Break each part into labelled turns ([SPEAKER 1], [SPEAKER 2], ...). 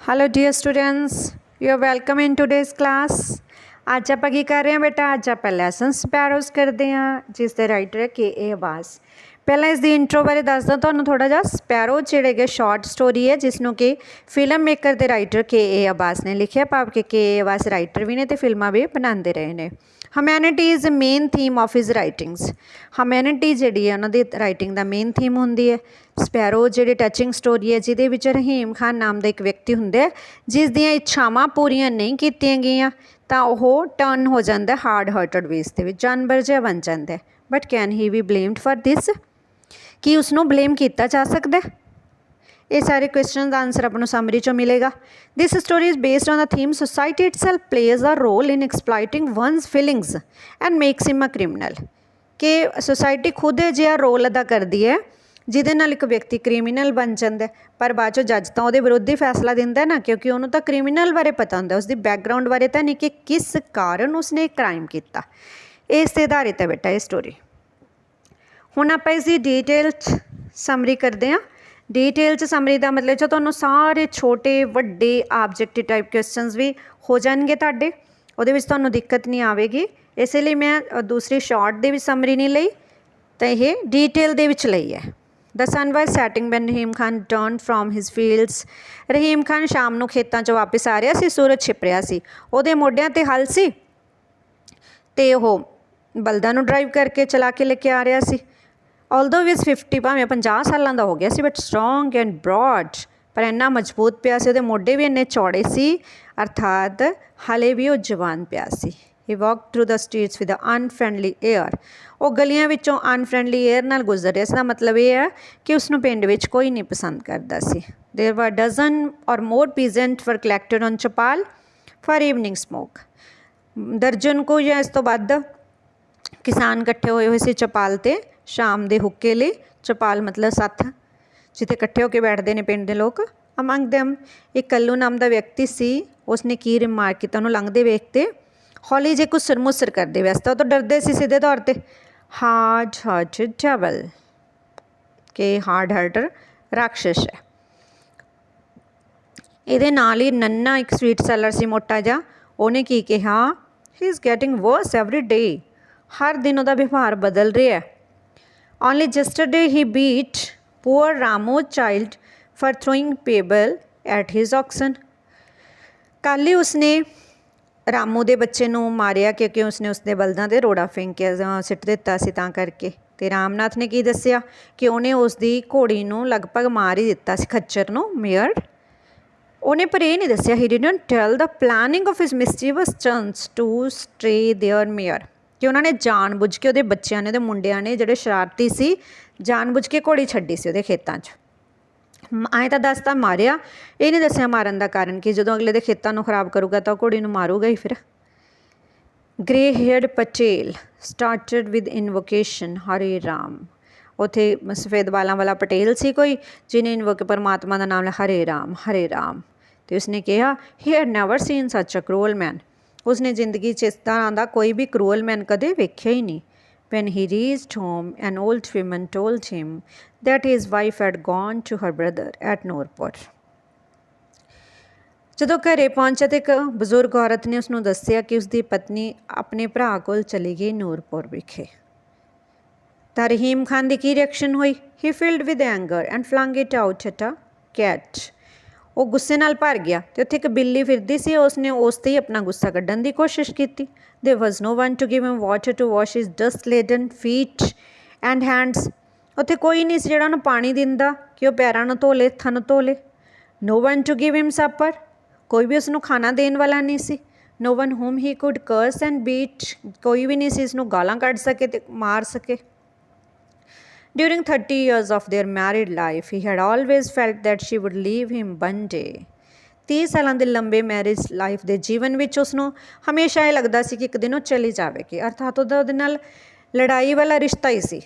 [SPEAKER 1] Hello dear students, you are welcome in today's class. ਅੱਜ ਆਪਾਂ ਕੀ ਕਰ ਰਹੇ ਹਾਂ ਬੇਟਾ? ਅੱਜ ਆਪਾਂ ਲੈਸਨ ਸਪੈਰੋਜ਼ ਕਰਦੇ ਹਾਂ ਜਿਸ ਦੇ ਰਾਈਟਰ ਹੈ ਕੇ ਅਬਾਸ। ਪਹਿਲਾਂ ਇਸ ਦੀ ਇੰਟਰੋ ਬਾਰੇ ਦੱਸਦਾ ਤੁਹਾਨੂੰ ਥੋੜਾ ਜਿਹਾ। ਸਪੈਰੋ ਜਿਹੜੇ ਕਿ ਸ਼ਾਰਟ ਸਟੋਰੀ ਹੈ ਜਿਸ ਨੂੰ ਕਿ ਫਿਲਮ ਮੇਕਰ ਦੇ ਰਾਈਟਰ ਕੇ ਅਬਾਸ ਨੇ ਲਿਖਿਆ, ਭਾਵ ਕਿ ਕੇ ਅਬਾਸ ਰਾਈਟਰ ਵੀ ਨੇ ਤੇ ਫਿਲਮਾਂ ਵੀ ਬਣਾਉਂਦੇ ਰਹੇ ਨੇ। Humanity is main theme of his writings. Humanity ਜਿਹੜੀ ਹੈ ਉਹਨਾਂ ਦੀ ਰਾਈਟਿੰਗ ਦਾ ਮੇਨ ਥੀਮ ਹੁੰਦੀ ਹੈ। ਸਪੈਰੋ ਜਿਹੜੀ ਟੱਚਿੰਗ ਸਟੋਰੀ ਹੈ ਜਿਹਦੇ ਵਿੱਚ ਰਹੀਮ ਖਾਨ ਨਾਮ ਦਾ ਇੱਕ ਵਿਅਕਤੀ ਹੁੰਦਾ ਹੈ ਜਿਸ ਦੀਆਂ ਇੱਛਾਵਾਂ ਪੂਰੀਆਂ ਨਹੀਂ ਕੀਤੀਆਂ ਗਈਆਂ ਤਾਂ ਉਹ ਟਰਨ ਹੋ ਜਾਂਦਾ ਹਾਰਡ ਹਾਰਟਡ ਵੇਸ ਦੇ ਵਿੱਚ, ਜਾਨਵਰ ਜਿਹਾ ਬਣ ਜਾਂਦਾ। But can he be blamed for this? ਕੀ ਉਸਨੂੰ ਬਲੇਮ ਕੀਤਾ ਜਾ ਸਕਦਾ? ਇਹ ਸਾਰੇ ਕੁਐਸਚਨ ਦਾ ਆਨਸਰ ਆਪਾਂ ਨੂੰ ਸਮਰੀ ਚੋਂ ਮਿਲੇਗਾ। This story is based on the theme society itself plays a role in exploiting one's feelings and makes him a criminal. ਕਿ ਸੋਸਾਇਟੀ ਖੁਦ ਅਜਿਹਾ ਰੋਲ ਅਦਾ ਕਰਦੀ ਹੈ ਜਿਹਦੇ ਨਾਲ ਇੱਕ ਵਿਅਕਤੀ ਕ੍ਰਿਮੀਨਲ ਬਣ ਜਾਂਦਾ, ਪਰ ਬਾਅਦ ਚੋਂ ਜੱਜ ਤਾਂ ਉਹਦੇ ਵਿਰੁੱਧ ਹੀ ਫੈਸਲਾ ਦਿੰਦਾ ਨਾ, ਕਿਉਂਕਿ ਉਹਨੂੰ ਤਾਂ ਕ੍ਰਿਮੀਨਲ ਬਾਰੇ ਪਤਾ ਹੁੰਦਾ, ਉਸਦੀ ਬੈਕਗਰਾਊਂਡ ਬਾਰੇ ਤਾਂ ਨਹੀਂ ਕਿ ਕਿਸ ਕਾਰਨ ਉਸਨੇ ਕ੍ਰਾਈਮ ਕੀਤਾ। ਇਸ 'ਤੇ ਆਧਾਰਿਤ ਹੈ ਬੇਟਾ ਇਹ ਸਟੋਰੀ। ਹੁਣ ਆਪਾਂ ਇਸ ਦੀ ਡੀਟੇਲ 'ਚ ਸਮਰੀ ਕਰਦੇ ਹਾਂ। ਡੀਟੇਲ 'ਚ ਸਮਰੀ ਦਾ ਮਤਲਬ ਜੋ ਤੁਹਾਨੂੰ ਸਾਰੇ ਛੋਟੇ ਵੱਡੇ ਆਬਜੈਕਟਿਵ ਟਾਈਪ ਕੁਐਸਚਨਸ ਵੀ ਹੋ ਜਾਣਗੇ ਤੁਹਾਡੇ, ਉਹਦੇ ਵਿੱਚ ਤੁਹਾਨੂੰ ਦਿੱਕਤ ਨਹੀਂ ਆਵੇਗੀ। ਇਸੇ ਲਈ ਮੈਂ ਦੂਸਰੀ ਸ਼ਾਰਟ ਦੇ ਵਿੱਚ ਸਮਰੀ ਨਹੀਂ ਲਈ ਤਾਂ ਇਹ ਡੀਟੇਲ ਦੇ ਵਿੱਚ ਲਈ ਹੈ। The sun was setting when Rahim Khan turn from his fields. Rahim Khan ਸ਼ਾਮ ਨੂੰ ਖੇਤਾਂ 'ਚੋਂ ਵਾਪਸ ਆ ਰਿਹਾ ਸੀ, ਸੂਰਜ ਛਿਪ ਰਿਹਾ ਸੀ, ਉਹਦੇ ਮੋਢਿਆਂ 'ਤੇ ਹਲ ਸੀ ਅਤੇ ਉਹ ਬਲਦਾਂ ਨੂੰ ਡਰਾਈਵ ਕਰਕੇ ਚਲਾ ਕੇ ਲੈ ਕੇ ਆ ਰਿਹਾ ਸੀ। ਆਲਦੋ ਵਿਜ਼ 50, ਭਾਵੇਂ 50 ਸਾਲਾਂ ਦਾ ਹੋ ਗਿਆ ਸੀ, ਬਟ ਸਟਰੋਂਗ ਐਂਡ ਬਰੋਡ, ਪਰ ਇੰਨਾ ਮਜ਼ਬੂਤ ਪਿਆ ਸੀ, ਉਹਦੇ ਮੋਢੇ ਵੀ ਇੰਨੇ ਚੌੜੇ ਸੀ, ਅਰਥਾਤ ਹਾਲੇ ਵੀ ਉਹ ਜਵਾਨ ਪਿਆ ਸੀ। He walk through the streets with unfriendly air. ਉਹ ਗਲੀਆਂ ਵਿੱਚੋਂ ਅਨਫਰੈਂਡਲੀ ਏਅਰ ਨਾਲ ਗੁਜ਼ਰ ਰਿਹਾ। ਇਸ ਦਾ ਮਤਲਬ ਇਹ ਹੈ ਕਿ ਉਸਨੂੰ ਪਿੰਡ ਵਿੱਚ ਕੋਈ ਨਹੀਂ ਪਸੰਦ ਕਰਦਾ ਸੀ। ਦੇਰ ਵਰ ਡਜ਼ਨ ਔਰ ਮੋਰ ਪੀਜ਼ੈਂਟ ਵਰ collected on ਚਪਾਲ for evening smoke. ਦਰਜਨ ਕੋ ਜਾਂ ਇਸ ਤੋਂ ਵੱਧ ਕਿਸਾਨ ਇਕੱਠੇ ਹੋਏ ਸੀ ਚਪਾਲ 'ਤੇ ਸ਼ਾਮ ਦੇ ਹੁੱਕੇ ਲਈ। ਚਪਾਲ ਮਤਲਬ ਸੱਥ, ਜਿੱਥੇ ਇਕੱਠੇ ਹੋ ਕੇ ਬੈਠਦੇ ਨੇ ਪਿੰਡ ਦੇ ਲੋਕ। ਅਮੰਗ ਦੈਮ ਇੱਕ ਕੱਲੂ ਨਾਮ ਦਾ ਵਿਅਕਤੀ ਸੀ। ਉਸਨੇ ਕੀ ਰਿਮਾਰਕ ਕੀਤਾ ਉਹਨੂੰ ਲੰਘਦੇ ਵੇਖ ਕੇ? ਹੌਲੀ ਜਿਹੇ ਘੁਸਰ ਮੁਸਰ ਕਰਦੇ, ਵੈਸੇ ਤਾਂ ਉਹ ਤੋਂ ਡਰਦੇ ਸੀ ਸਿੱਧੇ ਤੌਰ 'ਤੇ। ਹਾਰਡ ਹਾਰਟਡ ਡੈਵਲ, ਕਿ ਹਾਰਡ ਹਾਰਟਰ ਰਾਕਸ਼ਸ ਹੈ। ਇਹਦੇ ਨਾਲ ਹੀ ਨੰਨਾ ਇੱਕ ਸਵੀਟ ਸੈਲਰ ਸੀ ਮੋਟਾ ਜਿਹਾ, ਉਹਨੇ ਕੀ ਕਿਹਾ? He is getting worse every day. ਹਰ ਦਿਨ ਉਹਦਾ ਵਿਵਹਾਰ ਬਦਲ ਰਿਹਾ। Only yesterday he beat poor Ramo child for throwing pebble at his oxen. ਕੱਲ੍ਹ ਹੀ ਉਸਨੇ ਰਾਮੂ ਦੇ ਬੱਚੇ ਨੂੰ ਮਾਰਿਆ ਕਿਉਂਕਿ ਉਸਨੇ ਉਸਦੇ ਬਲਦਾਂ 'ਤੇ ਰੋੜਾ ਫੇਂਕਿਆ, ਸਿੱਟ ਦਿੱਤਾ ਸੀ ਤਾਂ ਕਰਕੇ। ਅਤੇ ਰਾਮਨਾਥ ਨੇ ਕੀ ਦੱਸਿਆ ਕਿ ਉਹਨੇ ਉਸਦੀ ਘੋੜੀ ਨੂੰ ਲਗਭਗ ਮਾਰ ਹੀ ਦਿੱਤਾ ਸੀ, ਖੱਚਰ ਨੂੰ, ਮੇਅਰ। ਉਹਨੇ ਪਰ ਇਹ ਨਹੀਂ ਦੱਸਿਆ, he didn't tell the planning of his mischievous turns to stay there mayor, ਕਿ ਉਹਨਾਂ ਨੇ ਜਾਣ ਬੁੱਝ ਕੇ ਉਹਦੇ ਬੱਚਿਆਂ ਨੇ, ਉਹਦੇ ਮੁੰਡਿਆਂ ਨੇ ਜਿਹੜੇ ਸ਼ਰਾਰਤੀ ਸੀ, ਜਾਣ ਬੁੱਝ ਕੇ ਘੋੜੀ ਛੱਡੀ ਸੀ ਉਹਦੇ ਖੇਤਾਂ 'ਚ। ਐਂ ਤਾਂ ਦੱਸਤਾ ਮਾਰਿਆ, ਇਹ ਨਹੀਂ ਦੱਸਿਆ ਮਾਰਨ ਦਾ ਕਾਰਨ ਕਿ ਜਦੋਂ ਅਗਲੇ ਦੇ ਖੇਤਾਂ ਨੂੰ ਖਰਾਬ ਕਰੂਗਾ ਤਾਂ ਉਹ ਘੋੜੀ ਨੂੰ ਮਾਰੂਗਾ ਹੀ ਫਿਰ। Grey haired Patel started with invocation Hare Ram. ਉੱਥੇ ਸਫੇਦ ਵਾਲਾਂ ਵਾਲਾ ਪਟੇਲ ਸੀ ਕੋਈ, ਜਿਹਨੇ ਇਨਵੋਕ ਪਰਮਾਤਮਾ ਦਾ ਨਾਮ ਲਿਆ, ਹਰੇ ਰਾਮ ਹਰੇ ਰਾਮ। ਅਤੇ ਉਸਨੇ ਕਿਹਾ ਹੀ ਹੈਡ ਨੈਵਰ ਸੀਨ ਸੱਚ ਅ ਕਰੂਅਲ ਮੈਨ। ਉਸਨੇ ਜ਼ਿੰਦਗੀ 'ਚ ਇਸ ਤਰ੍ਹਾਂ ਦਾ ਕੋਈ ਵੀ ਕਰੂਅਲ ਮੈਨ ਕਦੇ ਵੇਖਿਆ ਹੀ ਨਹੀਂ। When he reached home, an old woman told him that his wife had gone to her brother at Nurpur. ਜਦੋਂ ਘਰੇ ਪਹੁੰਚਿਆ ਤਾਂ ਇੱਕ ਬਜ਼ੁਰਗ ਔਰਤ ਨੇ ਉਸਨੂੰ ਦੱਸਿਆ ਕਿ ਉਸਦੀ ਪਤਨੀ ਆਪਣੇ ਭਰਾ ਕੋਲ ਚਲੀ ਗਈ ਨੂਰਪੁਰ ਵਿਖੇ। ਤਾਂ ਰਹੀਮ ਖਾਨ ਦੀ ਕੀ ਰਿਐਕਸ਼ਨ ਹੋਈ? He filled with anger and flung it out at a cat. ਉਹ ਗੁੱਸੇ ਨਾਲ ਭਰ ਗਿਆ ਅਤੇ ਉੱਥੇ ਇੱਕ ਬਿੱਲੀ ਫਿਰਦੀ ਸੀ, ਉਸਨੇ ਉਸ 'ਤੇ ਹੀ ਆਪਣਾ ਗੁੱਸਾ ਕੱਢਣ ਦੀ ਕੋਸ਼ਿਸ਼ ਕੀਤੀ। There was no one to give him water to wash his dust-laden feet and hands. ਉੱਥੇ ਕੋਈ ਨਹੀਂ ਸੀ ਜਿਹੜਾ ਉਹਨੂੰ ਪਾਣੀ ਦਿੰਦਾ ਕਿ ਉਹ ਪੈਰਾਂ ਨੂੰ ਧੋ ਲੇ, ਹੱਥਾਂ ਨੂੰ ਧੋ ਲੇ। No one to give him supper. ਕੋਈ ਵੀ ਉਸਨੂੰ ਖਾਣਾ ਦੇਣ ਵਾਲਾ ਨਹੀਂ ਸੀ। No one whom he could curse and beat. ਕੋਈ ਵੀ ਨਹੀਂ ਸੀ ਇਸਨੂੰ ਗਾਲਾਂ ਕੱਢ ਸਕੇ ਅਤੇ ਮਾਰ ਸਕੇ। During 30 years of their married life, he had always felt that she would leave him one day. 30 ਸਾਲਾਂ ਦੇ ਲੰਬੇ ਮੈਰਿਜ ਲਾਈਫ ਦੇ ਜੀਵਨ ਵਿੱਚ ਉਸਨੂੰ ਹਮੇਸ਼ਾ ਇਹ ਲੱਗਦਾ ਸੀ ਕਿ ਇੱਕ ਦਿਨ ਉਹ ਚਲੀ ਜਾਵੇਗੀ, ਅਰਥਾਤ ਉਹਦੇ ਨਾਲ ਲੜਾਈ ਵਾਲਾ ਰਿਸ਼ਤਾ ਹੀ ਸੀ,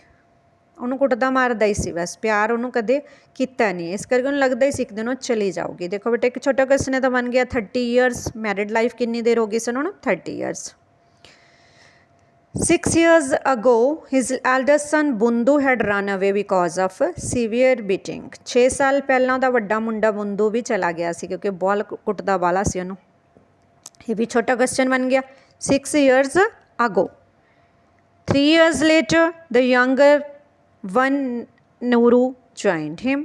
[SPEAKER 1] ਉਹਨੂੰ ਕੁੱਟਦਾ ਮਾਰਦਾ ਹੀ ਸੀ, ਬਸ ਪਿਆਰ ਉਹਨੂੰ ਕਦੇ ਕੀਤਾ ਨਹੀਂ, ਇਸ ਕਰਕੇ ਉਹਨੂੰ ਲੱਗਦਾ ਹੀ ਸੀ ਇੱਕ ਦਿਨ ਉਹ ਚਲੀ ਜਾਊਗੀ। ਦੇਖੋ ਬੇਟਾ ਇੱਕ ਛੋਟਾ ਕੁਐਸਚਨ ਤਾਂ ਬਣ ਗਿਆ 30 ਈਅਰਸ ਮੈਰਿਡ ਲਾਈਫ ਕਿੰਨੀ ਦੇਰ ਹੋ ਗਈ ਸੀ ਉਹਨਾਂ ਨੂੰ? 30 years. 6 years ago, his eldest son Bundu had run away because of severe beating. 6 ਸਾਲ ਪਹਿਲਾਂ ਦਾ ਵੱਡਾ ਮੁੰਡਾ ਬੁੰਦੂ ਵੀ ਚਲਾ ਗਿਆ ਸੀ ਕਿਉਂਕਿ ਬਹੁਤ ਕੁੱਟਦਾ ਵਾਲਾ ਸੀ ਉਹਨੂੰ। ਇਹ ਵੀ ਛੋਟਾ ਕੁਐਸਚਨ ਬਣ ਗਿਆ। 6 years ago. 3 years later, the younger one Nuru joined him.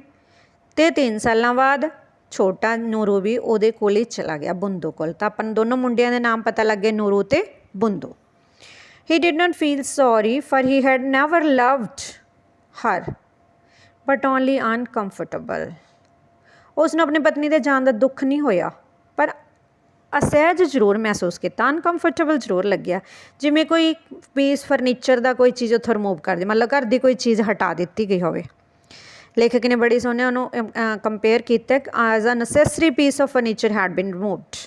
[SPEAKER 1] ਤੇ 3 ਸਾਲਾਂ ਬਾਅਦ ਛੋਟਾ ਨੂਰੂ ਵੀ ਉਹਦੇ ਕੋਲ ਹੀ ਚਲਾ ਗਿਆ, ਬੁੰਦੂ ਕੋਲ। ਤਾਂ ਆਪਾਂ ਨੂੰ ਦੋਨੋਂ ਮੁੰਡਿਆਂ ਦੇ ਨਾਮ ਪਤਾ ਲੱਗੇ, ਨੂਰੂ ਤੇ ਬੁੰਦੂ। He did not feel sorry, for he had never loved her, but only uncomfortable. ਉਸਨੂੰ ਆਪਣੀ ਪਤਨੀ ਦੇ ਜਾਣ ਦਾ ਦੁੱਖ ਨਹੀਂ ਹੋਇਆ, ਪਰ ਅਸਹਿਜ ਜ਼ਰੂਰ ਮਹਿਸੂਸ ਕੀਤਾ, ਅਨਕੰਫਰਟੇਬਲ ਜ਼ਰੂਰ ਲੱਗਿਆ, ਜਿਵੇਂ ਕੋਈ ਪੀਸ ਫਰਨੀਚਰ ਦਾ ਕੋਈ ਚੀਜ਼ ਉੱਥੋਂ ਰਿਮੂਵ ਕਰ ਦੇ, ਮਤਲਬ ਘਰ ਦੀ ਕੋਈ ਚੀਜ਼ ਹਟਾ ਦਿੱਤੀ ਗਈ ਹੋਵੇ। ਲੇਖਕ ਨੇ ਬੜੀ ਸੋਹਣੇ ਉਹਨੂੰ ਕੰਪੇਅਰ ਕੀਤਾ, as a necessary piece of furniture had been removed.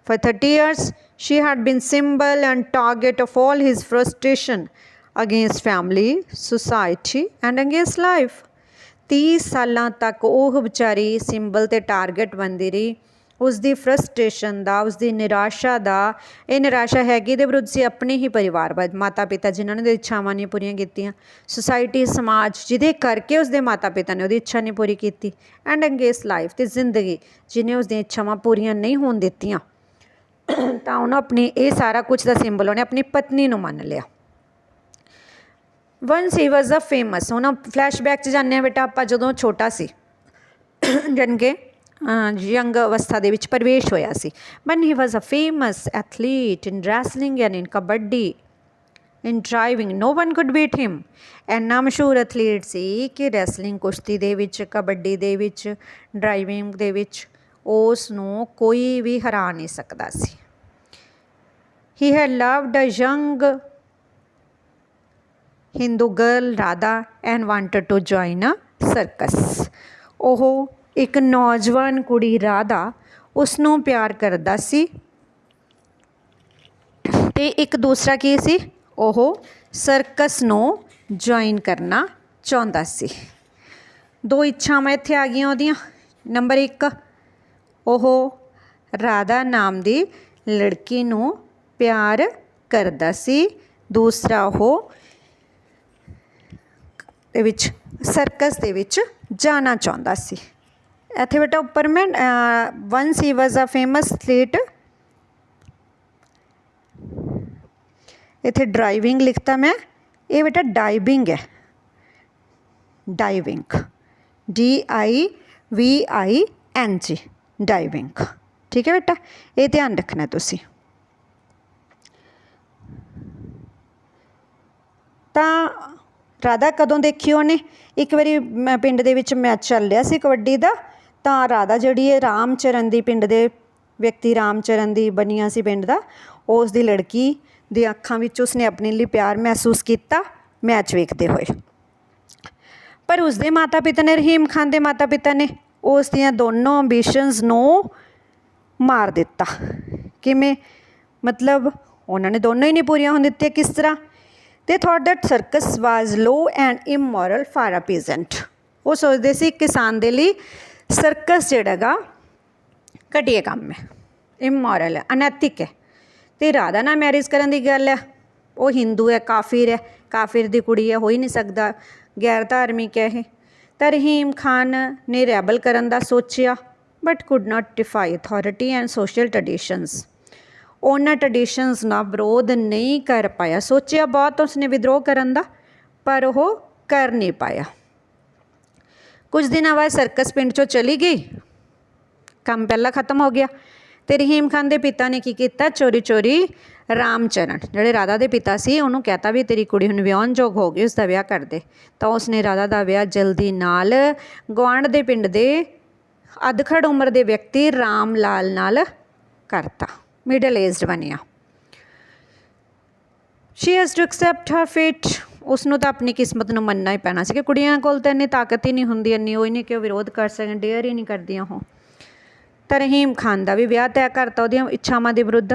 [SPEAKER 1] For 30 years, she had been symbol and target of all his frustration against family, society and against life. 30 ਸਾਲਾਂ ਤੱਕ ਉਹ ਵਿਚਾਰੀ ਸਿੰਬਲ ਤੇ ਟਾਰਗੇਟ ਬਣਦੀ ਰਹੀ, ਉਸਦੀ ਫਰਸਟ੍ਰੇਸ਼ਨ ਦਾ, ਉਸਦੀ ਨਿਰਾਸ਼ਾ ਦਾ। ਇਹ ਨਿਰਾਸ਼ਾ ਹੈਗੀ ਦੇ ਵਿਰੁੱਧ ਸੀ ਆਪਣੇ ਹੀ ਪਰਿਵਾਰ ਬਾਰੇ, ਮਾਤਾ ਪਿਤਾ ਜਿਨ੍ਹਾਂ ਨੇ ਉਹਦੀ ਇੱਛਾਵਾਂ ਨਹੀਂ ਪੂਰੀਆਂ ਕੀਤੀਆਂ, ਸੁਸਾਇਟੀ ਸਮਾਜ ਜਿਹਦੇ ਕਰਕੇ ਉਸਦੇ ਮਾਤਾ ਪਿਤਾ ਨੇ ਉਹਦੀ ਇੱਛਾ ਨਹੀਂ ਪੂਰੀ ਕੀਤੀ, ਐਂਡ ਅਗੇਂਸਟ ਲਾਈਫ ਤੇ ਜ਼ਿੰਦਗੀ ਜਿਹਨੇ ਉਸਦੀਆਂ ਇੱਛਾਵਾਂ ਪੂਰੀਆਂ ਨਹੀਂ ਹੋਣ ਦਿੱਤੀਆਂ। ਤਾਂ ਉਹਨੂੰ ਆਪਣੀ ਇਹ ਸਾਰਾ ਕੁਝ ਦਾ ਸਿੰਬਲ ਉਹਨੇ ਆਪਣੀ ਪਤਨੀ ਨੂੰ ਮੰਨ ਲਿਆ। Ones he was a famous, ਹੁਣ ਫਲੈਸ਼ਬੈਕ 'ਚ ਜਾਂਦੇ ਹਾਂ ਬੇਟਾ ਆਪਾਂ, ਜਦੋਂ ਛੋਟਾ ਸੀ ਜਾਣੀ ਕਿ ਯੰਗ ਅਵਸਥਾ ਦੇ ਵਿੱਚ ਪ੍ਰਵੇਸ਼ ਹੋਇਆ ਸੀ। But he was a famous athlete in wrestling and in kabaddi, in driving no one could beat him. ਇੰਨਾ ਮਸ਼ਹੂਰ ਐਥਲੀਟ ਸੀ ਕਿ ਰੈਸਲਿੰਗ ਕੁਸ਼ਤੀ ਦੇ ਵਿੱਚ, ਕਬੱਡੀ ਦੇ ਵਿੱਚ, ਡਰਾਈਵਿੰਗ ਦੇ ਵਿੱਚ ਉਸ ਨੂੰ ਕੋਈ ਵੀ ਹਰਾ ਨਹੀਂ ਸਕਦਾ ਸੀ। He had loved a young Hindu girl Radha and wanted to join a circus. ਉਹ ਇੱਕ ਨੌਜਵਾਨ ਕੁੜੀ ਰਾਧਾ ਉਸਨੂੰ ਪਿਆਰ ਕਰਦਾ ਸੀ, ਤੇ ਇੱਕ ਦੂਸਰਾ ਕੀ ਸੀ, ਉਹ ਸਰਕਸ ਨੂੰ ਜੁਆਇਨ ਕਰਨਾ ਚਾਹੁੰਦਾ ਸੀ। ਦੋ ਇੱਛਾਵਾਂ ਇੱਥੇ ਆ ਗਈਆਂ ਉਹਦੀਆਂ। ਨੰਬਰ 1, ਉਹ ਰਾਧਾ ਨਾਮ ਦੀ ਲੜਕੀ ਨੂੰ ਪਿਆਰ ਕਰਦਾ ਸੀ। ਦੂਸਰਾ, ਉਹ ਦੇ ਵਿੱਚ ਸਰਕਸ ਦੇ ਵਿੱਚ ਜਾਣਾ ਚਾਹੁੰਦਾ ਸੀ। ਇੱਥੇ ਬੇਟਾ ਉੱਪਰ ਮੈਂ ones he was a famous athlete, ਇੱਥੇ ਡਰਾਈਵਿੰਗ ਲਿਖਤਾ ਮੈਂ, ਇਹ ਬੇਟਾ ਡਾਈਵਿੰਗ ਹੈ, ਡਾਈਵਿੰਗ, DIVING, ਡਾਈਵਿੰਗ। ਠੀਕ ਹੈ ਬੇਟਾ, ਇਹ ਧਿਆਨ ਰੱਖਣਾ ਤੁਸੀਂ। ਤਾਂ ਰਾਧਾ ਕਦੋਂ ਦੇਖੀ ਉਹਨੇ, ਇੱਕ ਵਾਰੀ ਪਿੰਡ ਦੇ ਵਿੱਚ ਮੈਚ ਚੱਲ ਰਿਹਾ ਸੀ ਕਬੱਡੀ ਦਾ, ਤਾਂ ਰਾਧਾ ਜਿਹੜੀ ਹੈ ਰਾਮ ਚਰਨ ਦੀ, ਪਿੰਡ ਦੇ ਵਿਅਕਤੀ ਰਾਮ ਚਰਨ ਦੀ ਬਣੀਆਂ ਸੀ ਪਿੰਡ ਦਾ, ਉਸ ਦੀ ਲੜਕੀ ਦੀ ਅੱਖਾਂ ਵਿੱਚ ਉਸਨੇ ਆਪਣੇ ਲਈ ਪਿਆਰ ਮਹਿਸੂਸ ਕੀਤਾ ਮੈਚ ਵੇਖਦੇ ਹੋਏ। ਪਰ ਉਸਦੇ ਮਾਤਾ ਪਿਤਾ ਨੇ, ਰਹੀਮ ਖਾਨ ਦੇ ਮਾਤਾ ਪਿਤਾ ਨੇ ਉਸ ਦੀਆਂ ਦੋਨੋਂ ਅੰਬੀਸ਼ਨਸ ਨੂੰ ਮਾਰ ਦਿੱਤਾ। ਕਿਵੇਂ ਮਤਲਬ, ਉਹਨਾਂ ਨੇ ਦੋਨੋਂ ਹੀ ਨਹੀਂ ਪੂਰੀਆਂ ਹੋਣ ਦਿੱਤੀਆਂ। ਕਿਸ ਤਰ੍ਹਾਂ? They thought that circus was low and immoral for a peasant. ਉਹ ਸੋਚਦੇ ਸੀ ਕਿਸਾਨ ਦੇ ਲਈ ਸਰਕਸ ਜਿਹੜਾ ਗਾ ਘਟੀਆ ਕੰਮ ਹੈ, ਇਮੋਰਲ ਹੈ, ਅਨੈਤਿਕ ਹੈ। ਅਤੇ ਰਾਧਾ ਨਾਲ ਮੈਰਿਜ ਕਰਨ ਦੀ ਗੱਲ ਹੈ, ਉਹ ਹਿੰਦੂ ਹੈ, ਕਾਫਿਰ ਹੈ, ਕਾਫਿਰ ਦੀ ਕੁੜੀ ਹੈ, ਹੋ ਹੀ ਨਹੀਂ ਸਕਦਾ, ਗੈਰ ਧਾਰਮਿਕ ਹੈ ਇਹ। ਤਾਂ ਰਹੀਮ ਖਾਨ ਨੇ ਰੈਬਲ ਕਰਨ ਦਾ ਸੋਚਿਆ, but could not defy authority and social traditions. ਉਹਨਾਂ ਟਰਡੀਸ਼ਨਸ ਨਾਲ ਵਿਰੋਧ ਨਹੀਂ ਕਰ ਪਾਇਆ। ਸੋਚਿਆ ਬਹੁਤ ਉਸਨੇ ਵਿਦਰੋਹ ਕਰਨ ਦਾ, ਪਰ ਉਹ ਕਰ ਨਹੀਂ ਪਾਇਆ। ਕੁਝ ਦਿਨਾਂ ਬਾਅਦ ਸਰਕਸ ਪਿੰਡ 'ਚੋਂ ਚਲੀ ਗਈ, ਕੰਮ ਪਹਿਲਾਂ ਖ਼ਤਮ ਹੋ ਗਿਆ। ਅਤੇ ਰਹੀਮ ਖਾਨ ਦੇ ਪਿਤਾ ਨੇ ਕੀ ਕੀਤਾ, ਚੋਰੀ ਚੋਰੀ ਰਾਮ ਚਰਨ ਜਿਹੜੇ ਰਾਧਾ ਦੇ ਪਿਤਾ ਸੀ ਉਹਨੂੰ ਕਹਿਤਾ ਵੀ ਤੇਰੀ ਕੁੜੀ ਹੁਣ ਵਿਆਹੁਣਯੋਗ ਹੋ ਗਈ, ਉਸਦਾ ਵਿਆਹ ਕਰ ਦੇ। ਤਾਂ ਉਸਨੇ ਰਾਧਾ ਦਾ ਵਿਆਹ ਜਲਦੀ ਨਾਲ ਗੁਆਂਢ ਦੇ ਪਿੰਡ ਦੇ ਅਧਖੜ ਉਮਰ ਦੇ ਵਿਅਕਤੀ ਰਾਮ ਲਾਲ ਨਾਲ ਕਰਤਾ, ਮਿਡਲ ਏਜਡ ਬਣਿਆ। ਸ਼ੀ ਹੈਜ਼ ਟੂ ਐਕਸੈਪਟ ਹਰ ਫੇਟ। ਉਸਨੂੰ ਤਾਂ ਆਪਣੀ ਕਿਸਮਤ ਨੂੰ ਮੰਨਣਾ ਹੀ ਪੈਣਾ ਸੀ ਕਿ ਕੁੜੀਆਂ ਕੋਲ ਤਾਂ ਇੰਨੀ ਤਾਕਤ ਹੀ ਨਹੀਂ ਹੁੰਦੀ, ਇੰਨੀ ਉਹ ਹੀ ਨਹੀਂ ਕਿ ਉਹ ਵਿਰੋਧ ਕਰ ਸਕਣ, ਡੇਅਰ ਹੀ ਨਹੀਂ ਕਰਦੀਆਂ ਉਹ। ਤਾਂ ਰਹੀਮ ਖਾਨ ਦਾ ਵੀ ਵਿਆਹ ਤੈਅ ਕਰਤਾ ਉਹਦੀਆਂ ਇੱਛਾਵਾਂ ਦੇ ਵਿਰੁੱਧ।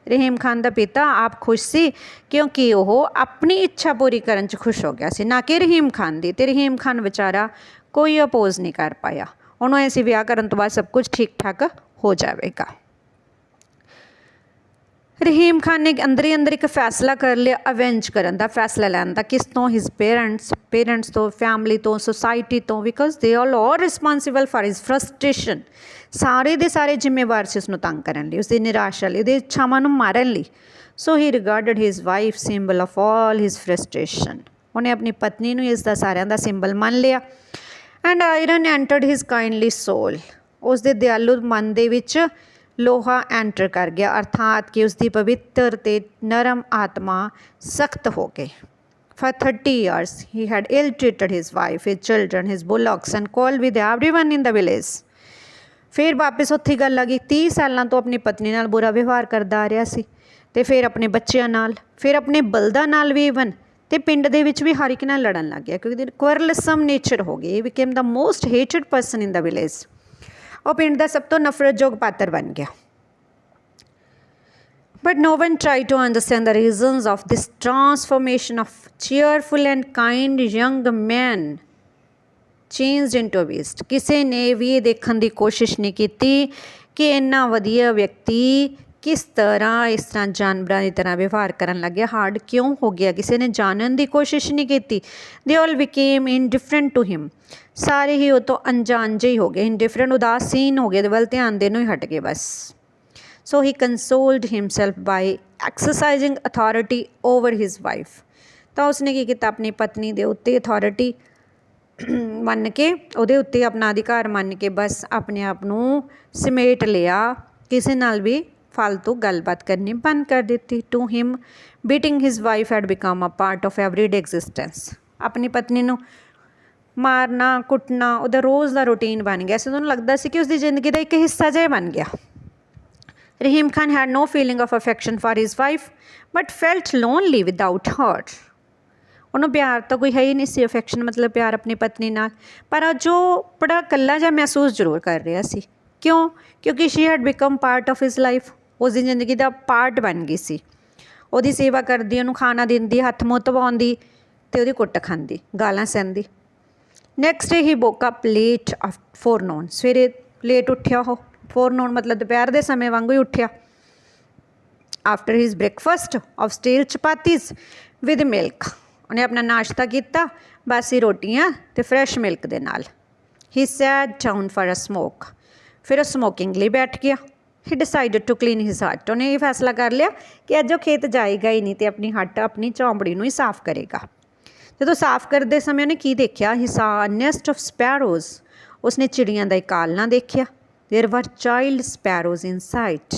[SPEAKER 1] ਰਹੀਮ ਖਾਨ ਦਾ ਪਿਤਾ ਆਪ ਖੁਸ਼ ਸੀ ਕਿਉਂਕਿ ਉਹ ਆਪਣੀ ਇੱਛਾ ਪੂਰੀ ਕਰਨ 'ਚ ਖੁਸ਼ ਹੋ ਗਿਆ ਸੀ, ਨਾ ਕਿ ਰਹੀਮ ਖਾਨ ਦੀ। ਅਤੇ ਰਹੀਮ ਖਾਨ ਵਿਚਾਰਾ ਕੋਈ ਅਪੋਜ਼ ਨਹੀਂ ਕਰ ਪਾਇਆ, ਉਹਨੂੰ ਐਂ ਸੀ ਵਿਆਹ ਕਰਨ ਤੋਂ ਬਾਅਦ ਸਭ ਕੁਝ ਠੀਕ ਠਾਕ ਹੋ ਜਾਵੇਗਾ। रहीम खान ने अंदर ही अंदर एक फैसला कर लिया अवेंज करन दा, फैसला लैन दा। किस तो? हिज पेरेंट्स तो, फैमिली तो, सोसाइटी तो, because they are all responsible for his frustration. सारे दे सारे जिम्मेवार से उसनों तंग करन लई, उसकी निराशा लई, उसदी इच्छावां नूं मारन लई। So he regarded his wife symbol of all his frustration. उन्हें अपनी पत्नी नूं इसदा सारिਆਂ ਦਾ सिंबल मान लिया। And iron entered his kindly soul. उसदे दयालु मन दे विच लोहा एंटर कर गया, अर्थात कि उसकी पवित्र ते नरम आत्मा सख्त हो गई। For 30 years he had ill treated his wife, his children, his bullocks and quarreled with everyone in the village. फिर वापस उत्थे गल आ गई। 30 सालों तो अपनी पत्नी नाल बुरा व्यवहार करता आ रहा सी, ते फिर अपने बच्चों नाल, फिर अपने बलदा नाल भी इवन, ते पिंड दे विच भी हर एक नाल लड़न लग गया क्योंकि क्वरलसम नेचर हो गई। Became the most hated person in the village. और पिंड का सब तो नफरतजोग पात्र बन गया। But no one try to understand the reasons of this transformation of cheerful and kind young man changed into beast. किसी ने भी ये देखने की कोशिश नहीं की कि इन्ना वधिया व्यक्ति किस तरह इस तरह जानवरों की तरह व्यवहार करन लग गया, हार्ड क्यों हो गया। किसी ने जानने की कोशिश नहीं की। They all became indifferent to him. सारे ही वो तो अनजान जे ही हो गए, इनडिफरेंट, उदासीन हो गए, वल ध्यान देनों ही हट गए बस। So he consoled himself by exercising authority over his wife. तो उसने की किया, अपनी पत्नी के उत्ते अथॉरिटी मन के, उहदे उत्ते अपना अधिकार मन के बस अपने आप नूं समेट लिया। किसी नाल भी फालतू गलबात करनी बंद कर दी। To him beating his wife had become a part of everyday existence. अपनी पत्नी नूं मारना कुटना उहदा रोज़ का रूटीन बन गया। उन्होंने लगता सी कि उसकी जिंदगी का एक हिस्सा जिहा बन गया। Rahim Khan had no feeling of affection for his wife but felt lonely without her. उन्होंने प्यार तो कोई है ही नहीं सी, अफेक्शन मतलब प्यार अपनी पत्नी नाल, पर अज वो बड़ा कल्ला जिहा महसूस जरूर कर रहा सी। क्यों? क्योंकि she had become part of his life. उसकी जिंदगी का पार्ट बन गई सी। ਉਹਦੀ सेवा करती, उन्होंने खाना देंदी, हथ मूँह धवाउंदी ते ਉਹਦੀ कुट खांदी, गालां सहंदी। नैक्सट डे ही वोक अप लेट फोरनून। सवेरे लेट उठिया हो, फोरनून मतलब दोपहर के समय वांगू ही उठिया। After his breakfast of steel chapatis with milk. उन्हें अपना नाश्ता किया बासी रोटियां ते फ्रैश मिल्क दे नाल। He sat down for a smoke. फिर वह स्मोकिंग लिए बैठ गया। He decided to clean his hut. उन्हें ये फैसला कर लिया कि अज वो खेत जाएगा ही नहीं, तो अपनी हट अपनी झोंपड़ी ही साफ करेगा। जो साफ करते समय उन्हें की देखा, ही सा नेस्ट ऑफ स्पैरोज। उसने चिड़ियां का एक आलना देखा। There were child sparrows inside.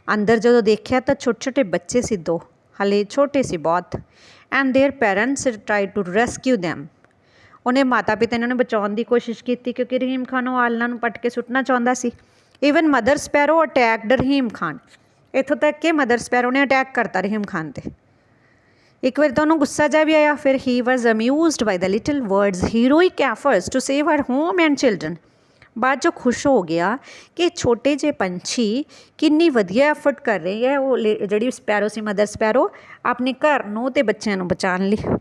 [SPEAKER 1] अंदर जो देखा तो छोटे छोटे बच्चे सी, दो हले छोटे सी बहुत। And their parents try to rescue them. उन्हें माता पिता ने उन्हें बचाने की कोशिश की क्योंकि रहीम खान वो आलना पट के सुटना चाहता सी। ईवन मदर स्पैरो अटैक्ड रहीम खान। इतों तक कि मदर स्पैरो ने अटैक करता रहीम खान पर। एक बार तो उन्होंने गुस्सा जा भी आया। फिर he was amused by the little birds heroic efforts to save her home and children. बाद जो खुश हो गया कि छोटे जे पंछी किन्नी वधिया एफर्ट कर रही है, वो जी स्पैरो सी मदर स्पैरो अपने घर नूं ते बच्चों नूं बचाने लई।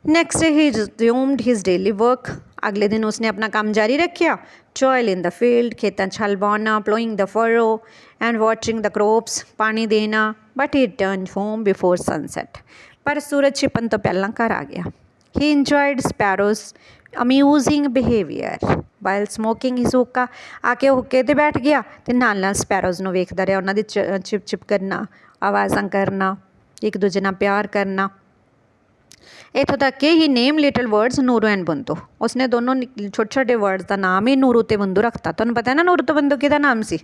[SPEAKER 1] नैक्सट डे ही रिज्यूम्ड हिज डेली वर्क। अगले दिन उसने अपना काम जारी रखा। टॉयल इन द फील्ड, खेतों हल बाना, ploughing the furrow and watering the crops, पानी देना। But he turn home before sunset. पर सूरज छिपन तो पहला घर आ गया। ही enjoyed sparrows amusing behaviour while smoking his हुक्का। आके हुक्के ते बैठ गया तो नाल स्पैरोज नूं वेखदा रहा, उन्हां दी चिप चिप करना, आवाज़ां करना, एक दूजे नाल प्यार करना। इतों तक कि he name little words Nuru and Bandu. उसने दोनों छोटे छोटे वर्ड्स का नाम ही नूरू ते बंदू रखता। तुहानूं पता है ना नूरू ते बंदू किहदा नाम सी?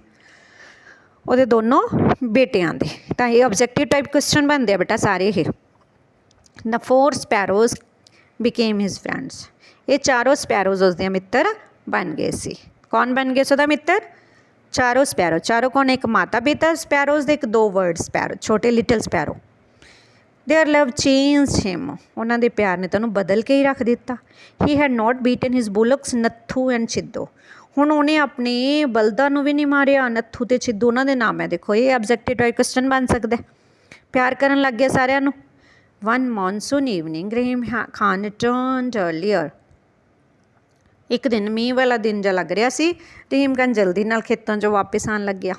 [SPEAKER 1] ਉਹਦੇ दोनों बेटियां दे। तो ये ऑब्जेक्टिव टाइप क्वेश्चन बनते हैं बेटा सारे ही। The 4 sparrows became his friends. ये चारों स्पैरोज उसके मित्र बन गए सी। कौन बन गए उसका मित्र? चारों स्पैरो। चारों कौन? एक माता पिता स्पैरोज दे, एक 2 वर्ड स्पैरो, छोटे little sparrow. Their love changed him. उन्होंने प्यार ने तो बदल के ही रख दिता। He had not beaten his bullocks Natthu and Chhiddo. हुण उन्हें अपने बलदा भी नहीं मारिया। नत्थू तो छिद्दू उन्होंने नाम है। देखो ये ऑब्जेक्टिव टाइप क्वेश्चन बन सकता है। प्यार करन लग गया सारिਆਂ ਨੂੰ। वन मॉनसून ईवनिंग रहीम खान रिटर्नड अर्लीयर। एक दिन मीह वाला दिन जो लग रहा सी, रहीम खान जल्दी नाल खेतों चों वापस आन लग गया।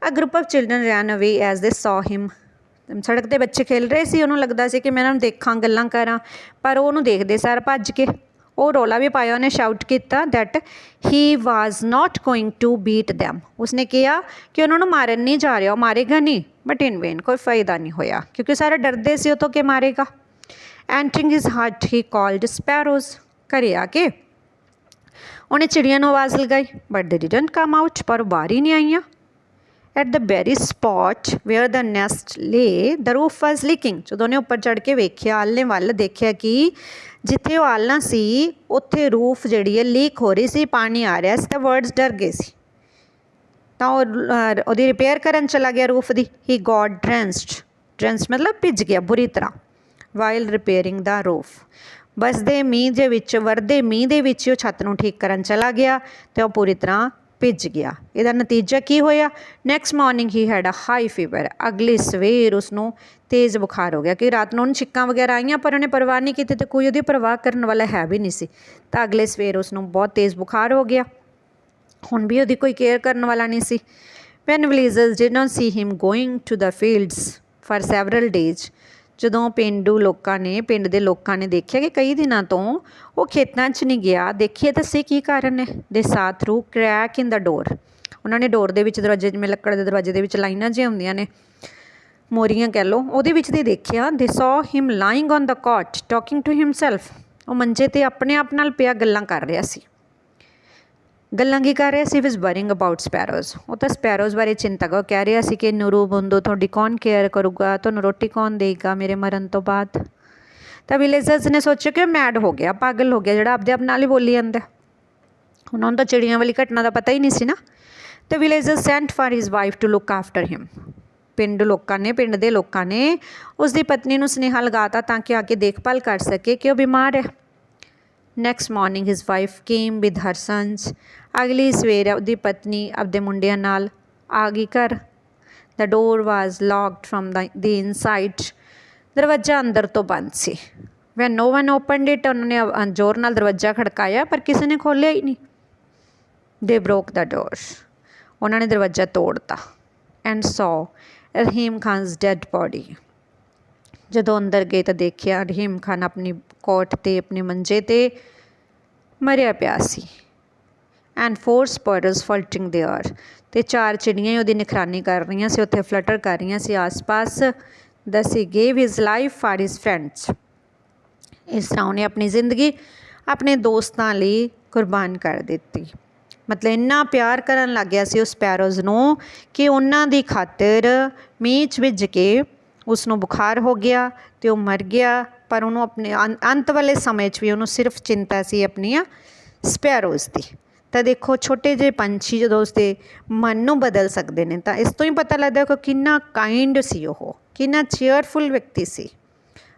[SPEAKER 1] ਅ ਗਰੁੱਪ ਆਫ ਚਿਲਡਰਨ ਰੈਨ ਅਵੇ ਐਜ਼ ਦੇ ਸੌ ਹਿਮ। ਸੜਕ 'ਤੇ ਬੱਚੇ ਖੇਲ ਰਹੇ ਸੀ, ਉਹਨੂੰ ਲੱਗਦਾ ਸੀ ਕਿ ਮੈਂ ਇਹਨਾਂ ਨੂੰ ਦੇਖਾਂ, ਗੱਲਾਂ ਕਰਾਂ, ਪਰ ਉਹਨੂੰ ਦੇਖਦੇ ਸਾਰ ਭੱਜ ਕੇ। ਉਹ ਰੌਲਾ ਵੀ ਪਾਇਆ, ਉਹਨੇ ਸ਼ਾਊਟ ਕੀਤਾ that he was not going to beat them. ਉਸਨੇ ਕਿਹਾ ਕਿ ਉਹਨਾਂ ਨੂੰ ਮਾਰਨ ਨਹੀਂ ਜਾ ਰਿਹਾ, ਉਹ ਮਾਰੇਗਾ ਨਹੀਂ, ਬਟ ਇਨ ਵੇਨ, ਕੋਈ ਫਾਇਦਾ ਨਹੀਂ ਹੋਇਆ ਕਿਉਂਕਿ ਸਾਰੇ ਡਰਦੇ ਸੀ ਉਹ ਤੋਂ ਕਿ ਮਾਰੇਗਾ। ਐਂਟਰਿੰਗ ਹਿਜ਼ ਹਟ ਹੀ ਕਾਲਡ ਸਪੈਰੋਜ਼। ਘਰੇ ਆ ਕੇ ਉਹਨੇ ਚਿੜੀਆਂ ਨੂੰ ਆਵਾਜ਼ ਲਗਾਈ, ਬਟ ਦੇ ਡਿਡਨਟ ਕਮ ਆਊਟ, ਪਰ ਉਹ ਬਾਹਰ ਹੀ ਨਹੀਂ ਆਈਆਂ। At the very spot where the nest lay the roof was leaking. ਜਦੋਂ ਉਹਨੇ ਉੱਪਰ ਚੜ੍ਹ ਕੇ ਵੇਖਿਆ, ਆਲਣੇ ਵੱਲ ਦੇਖਿਆ ਕਿ ਜਿੱਥੇ ਉਹ ਆਲਣਾ ਸੀ ਉੱਥੇ ਰੂਫ ਜਿਹੜੀ ਹੈ ਲੀਕ ਹੋ ਰਹੀ ਸੀ, ਪਾਣੀ ਆ ਰਿਹਾ ਸੀ, ਤਾਂ ਬਰਡਸ ਡਰ ਗਏ ਸੀ, ਤਾਂ ਉਹ ਉਹਦੀ ਰਿਪੇਅਰ ਕਰਨ ਚਲਾ ਗਿਆ ਰੂਫ ਦੀ। ਹੀ ਗॉट ਡਰੈਂਸਡ ਮਤਲਬ ਭਿੱਜ ਗਿਆ ਬੁਰੀ ਤਰ੍ਹਾਂ। ਵਾਈਲ ਰਿਪੇਅਰਿੰਗ ਦਾ ਰੂਫ, ਵਰਦੇ ਮੀਂਹ ਦੇ ਵਿੱਚ ਉਹ ਛੱਤ ਨੂੰ ਠੀਕ ਕਰਨ ਚਲਾ ਗਿਆ ਅਤੇ ਉਹ ਪੂਰੀ ਤਰ੍ਹਾਂ ਭਿੱਜ ਗਿਆ। ਇਹਦਾ ਨਤੀਜਾ ਕੀ ਹੋਇਆ? Next morning he had a high fever. ਅਗਲੀ ਸਵੇਰ ਉਸਨੂੰ ਤੇਜ਼ ਬੁਖਾਰ ਹੋ ਗਿਆ ਕਿ ਰਾਤ ਨੂੰ ਉਹਨੂੰ ਛਿੱਕਾਂ ਵਗੈਰਾ ਆਈਆਂ, ਪਰ ਉਹਨੇ ਪਰਵਾਹ ਨਹੀਂ ਕੀਤੀ ਅਤੇ ਕੋਈ ਉਹਦੀ ਪਰਵਾਹ ਕਰਨ ਵਾਲਾ ਹੈ ਵੀ ਨਹੀਂ ਸੀ। ਤਾਂ ਅਗਲੇ ਸਵੇਰ ਉਸਨੂੰ ਬਹੁਤ ਤੇਜ਼ ਬੁਖਾਰ ਹੋ ਗਿਆ। ਹੁਣ ਵੀ ਉਹਦੀ ਕੋਈ ਕੇਅਰ ਕਰਨ ਵਾਲਾ ਨਹੀਂ ਸੀ। When villagers did not see him going to the fields for several days. ਜਦੋਂ ਪਿੰਡ ਦੇ ਲੋਕਾਂ ਨੇ ਦੇਖਿਆ ਕਿ ਕਈ ਦਿਨਾਂ ਤੋਂ ਉਹ ਖੇਤਾਂ 'ਚ ਨਹੀਂ ਗਿਆ, ਦੇਖੀਏ ਤਾਂ ਸਹੀ ਕੀ ਕਾਰਨ ਹੈ। ਦੇ ਸਾ ਥਰੂ ਕਰੈਕ ਇਨ ਦਾ ਡੋਰ। ਉਹਨਾਂ ਨੇ ਡੋਰ ਦੇ ਵਿੱਚ, ਦਰਵਾਜ਼ੇ, ਜਿਵੇਂ ਲੱਕੜ ਦੇ ਦਰਵਾਜ਼ੇ ਦੇ ਵਿੱਚ ਲਾਈਨਾਂ ਜਿਹੀਆਂ ਹੁੰਦੀਆਂ ਨੇ, ਮੋਰੀਆਂ ਕਹਿ ਲਓ, ਉਹਦੇ ਵਿੱਚ ਦੇ ਦੇਖਿਆ। ਦੇ ਸੌ ਹਿਮ ਲਾਇੰਗ ਔਨ ਦਾ ਕਾਟ ਟਾਕਿੰਗ ਟੂ ਹਿਮਸੈਲਫ। ਉਹ ਮੰਜੇ 'ਤੇ ਆਪਣੇ ਆਪ ਨਾਲ ਪਿਆ ਗੱਲਾਂ ਕਰ ਰਿਹਾ ਸੀ। ਗੱਲਾਂ ਕੀ ਕਰ ਰਿਹਾ ਸੀ? ਵਿਜ਼ ਵਰਿੰਗ ਅਬਾਊਟ ਸਪੈਰੋਜ਼। ਉਹ ਤਾਂ ਸਪੈਰੋਜ਼ ਬਾਰੇ ਚਿੰਤਾ ਕਰ, ਕਹਿ ਰਿਹਾ ਸੀ ਕਿ ਨੂਰੂ ਬੁੰਦੂ ਤੁਹਾਡੀ ਕੌਣ ਕੇਅਰ ਕਰੂਗਾ, ਤੁਹਾਨੂੰ ਰੋਟੀ ਕੌਣ ਦੇਗਾ ਮੇਰੇ ਮਰਨ ਤੋਂ ਬਾਅਦ। ਤਾਂ ਵਿਲੇਜਰਸ ਨੇ ਸੋਚਿਆ ਕਿ ਉਹ ਮੈਡ ਹੋ ਗਿਆ, ਪਾਗਲ ਹੋ ਗਿਆ, ਜਿਹੜਾ ਆਪਦੇ ਆਪ ਨਾਲ ਹੀ ਬੋਲੀ ਜਾਂਦਾ। ਉਹਨਾਂ ਨੂੰ ਤਾਂ ਚਿੜੀਆਂ ਵਾਲੀ ਘਟਨਾ ਦਾ ਪਤਾ ਹੀ ਨਹੀਂ ਸੀ ਨਾ। ਤੇ villagers sent for his wife to look after him. ਪਿੰਡ ਦੇ ਲੋਕਾਂ ਨੇ ਉਸ ਦੀ ਪਤਨੀ ਨੂੰ ਸੁਨੇਹਾ ਲਗਾਤਾ ਤਾਂ ਕਿ ਆ ਕੇ ਦੇਖਭਾਲ ਕਰ ਸਕੇ ਕਿ ਉਹ ਬਿਮਾਰ ਹੈ। Next morning his wife came with her sons. ਅਗਲੀ ਸਵੇਰ ਉਹਦੀ ਪਤਨੀ ਆਪਦੇ ਮੁੰਡਿਆਂ ਨਾਲ ਆ ਗਈ ਘਰ। The door was locked from the inside. ਦਰਵਾਜ਼ਾ ਅੰਦਰ ਤੋਂ ਬੰਦ ਸੀ। When no one opened it. ਉਹਨਾਂ ਨੇ ਜ਼ੋਰ ਨਾਲ ਦਰਵਾਜ਼ਾ ਖੜਕਾਇਆ ਪਰ ਕਿਸੇ ਨੇ ਖੋਲ੍ਹਿਆ ਹੀ ਨਹੀਂ। ਦੇ ਬ੍ਰੋਕ ਦਾ ਡੋਰ। ਉਹਨਾਂ ਨੇ ਦਰਵਾਜ਼ਾ ਤੋੜਤਾ। ਐਂਡ ਸੌ ਰਹੀਮ ਖਾਨਸ ਡੈਡ ਬੋਡੀ। ਜਦੋਂ ਅੰਦਰ ਗਏ ਤਾਂ ਦੇਖਿਆ ਰਹੀਮ ਖਾਨ ਆਪਣੀ ਕੋਟ 'ਤੇ, ਆਪਣੇ ਮੰਜੇ 'ਤੇ ਮਰਿਆ ਪਿਆ ਸੀ। And 4 ਸਪਰੋਜ਼ ਫਲਟਿੰਗ there. ਅਤੇ 4 ਚਿੜੀਆਂ ਉਹਦੀ ਨਿਖਰਾਨੀ ਕਰ ਰਹੀਆਂ ਸੀ, ਉੱਥੇ ਫਲਟਰ ਕਰ ਰਹੀਆਂ ਸੀ ਆਸ-ਪਾਸ। Thus he gave his life for his friends. ਇਸ ਤਰ੍ਹਾਂ ਉਹਨੇ ਆਪਣੀ ਜ਼ਿੰਦਗੀ ਆਪਣੇ ਦੋਸਤਾਂ ਲਈ ਕੁਰਬਾਨ ਕਰ ਦਿੱਤੀ। ਮਤਲਬ ਇੰਨਾ ਪਿਆਰ ਕਰਨ ਲੱਗ ਗਿਆ ਸੀ ਉਸ ਸਪੈਰੋਜ਼ ਨੂੰ ਕਿ ਉਹਨਾਂ ਦੀ ਖਾਤਰ ਮੀਂਹ 'ਚ ਭਿੱਜ ਕੇ ਉਸਨੂੰ ਬੁਖਾਰ ਹੋ ਗਿਆ ਅਤੇ ਉਹ ਮਰ ਗਿਆ। ਪਰ ਉਹਨੂੰ ਆਪਣੇ ਅੰਤ ਵਾਲੇ ਸਮੇਂ 'ਚ ਵੀ ਉਹਨੂੰ ਸਿਰਫ ਚਿੰਤਾ ਸੀ ਆਪਣੀਆਂ ਸਪੈਰੋਜ਼ ਦੀ। ਤਾਂ ਦੇਖੋ, ਛੋਟੇ ਜਿਹੇ ਪੰਛੀ ਜਦੋਂ ਉਸਦੇ ਮਨ ਨੂੰ ਬਦਲ ਸਕਦੇ ਨੇ ਤਾਂ ਇਸ ਤੋਂ ਹੀ ਪਤਾ ਲੱਗਦਾ ਕਿ ਕਿੰਨਾ ਕਾਇੰਡ ਸੀ, ਉਹ ਕਿੰਨਾ ਚੇਅਰਫੁਲ ਵਿਅਕਤੀ ਸੀ।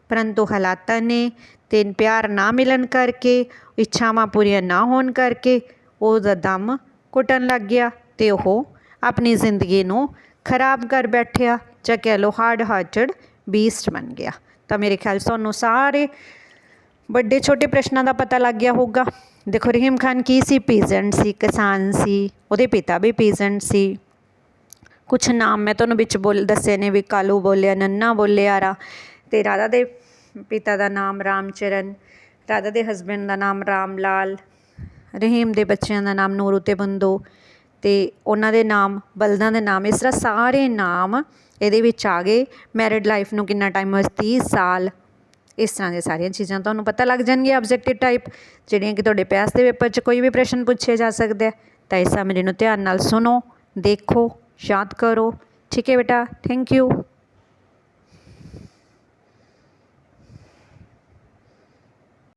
[SPEAKER 1] ਪਰੰਤੂ ਹਾਲਾਤਾਂ ਨੇ ਅਤੇ ਪਿਆਰ ਨਾ ਮਿਲਣ ਕਰਕੇ, ਇੱਛਾਵਾਂ ਪੂਰੀਆਂ ਨਾ ਹੋਣ ਕਰਕੇ ਉਹਦਾ ਦਮ ਘੁੱਟਣ ਲੱਗ ਗਿਆ ਅਤੇ ਉਹ ਆਪਣੀ ਜ਼ਿੰਦਗੀ ਨੂੰ ਖਰਾਬ ਕਰ ਬੈਠਿਆ, ਜਾਂ ਕਹਿ ਲਓ ਹਾਰਡ ਹਾਰਟਡ ਬੀਸਟ ਬਣ ਗਿਆ। ਤਾਂ ਮੇਰੇ ਖਿਆਲ ਤੁਹਾਨੂੰ ਸਾਰੇ ਵੱਡੇ ਛੋਟੇ ਪ੍ਰਸ਼ਨਾਂ ਦਾ ਪਤਾ ਲੱਗ ਗਿਆ ਹੋਊਗਾ। ਦੇਖੋ, ਰਹੀਮ ਖਾਨ ਕੀ ਸੀ? ਪੀਜ਼ੈਂਟ ਸੀ, ਕਿਸਾਨ ਸੀ। ਉਹਦੇ ਪਿਤਾ ਵੀ ਪੀਜ਼ੈਂਟ ਸੀ। ਕੁਛ ਨਾਮ ਮੈਂ ਤੁਹਾਨੂੰ ਵਿੱਚ ਦੱਸੇ ਨੇ ਵੀ, ਕਾਲੂ ਬੋਲਿਆ, ਨੰਨਾ ਬੋਲਿਆ ਰਾ। ਅਤੇ ਰਾਧਾ ਦੇ ਪਿਤਾ ਦਾ ਨਾਮ ਰਾਮਚਰਨ, ਰਾਧਾ ਦੇ ਹਸਬੈਂਡ ਦਾ ਨਾਮ ਰਾਮ ਲਾਲ, ਰਹੀਮ ਦੇ ਬੱਚਿਆਂ ਦਾ ਨਾਮ ਨੂਰੂ ਅਤੇ ਬੰਦੂ, ਅਤੇ ਉਹਨਾਂ ਦੇ ਨਾਮ, ਬਲਦਾਂ ਦੇ ਨਾਮ। ਇਸ ਤਰ੍ਹਾਂ ਸਾਰੇ ਨਾਮ ਇਹਦੇ ਵਿੱਚ ਆ ਗਏ। ਮੈਰਿਡ ਲਾਈਫ ਨੂੰ ਕਿੰਨਾ ਟਾਈਮ ਹੋਇਆ? 30 ਸਾਲ। ਇਸ ਤਰ੍ਹਾਂ ਦੀਆਂ ਸਾਰੀਆਂ ਚੀਜ਼ਾਂ ਤੁਹਾਨੂੰ ਪਤਾ ਲੱਗ ਜਾਣਗੀਆਂ ਆਬਜੈਕਟਿਵ ਟਾਈਪ, ਜਿਹੜੀਆਂ ਕਿ ਤੁਹਾਡੇ ਪੈਸ ਦੇ ਪੇਪਰ 'ਚ ਕੋਈ ਵੀ ਪ੍ਰਸ਼ਨ ਪੁੱਛਿਆ ਜਾ ਸਕਦਾ। ਤਾਂ ਇਸ ਸਮਰੀ ਨੂੰ ਧਿਆਨ ਨਾਲ ਸੁਣੋ, ਦੇਖੋ, ਯਾਦ ਕਰੋ। ਠੀਕ ਹੈ ਬੇਟਾ, ਥੈਂਕ ਯੂ।